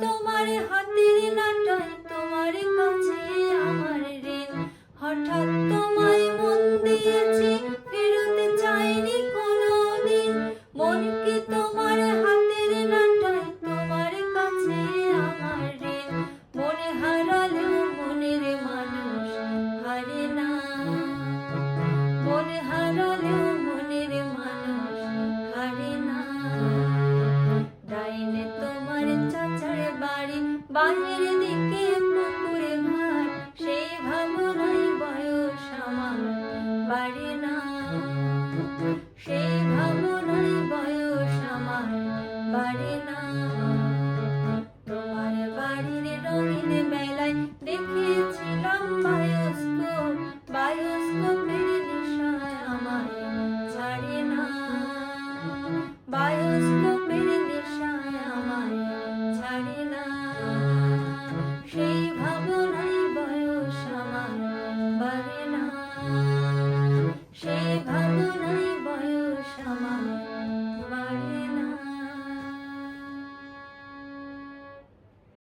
তোমার হাতের নাটায়, তোমার কাছে আমার ঋণ। হঠাৎ তোমায় মন দিয়েছি, ফেরত চাইনি কোনোদিন। মন কি তোমার হাতের নাটায়, তোমার কাছে আমার ঋণ। মন হারালেও মনের মানুষ হারে না, মন হারালেও মনের মানুষ হারে না। ডাইনে তোমার চাচার বাড়ি, বাহির দিকে পুকুর ঘাট, সেই ভাবনায় বয়স আমার বাড়ি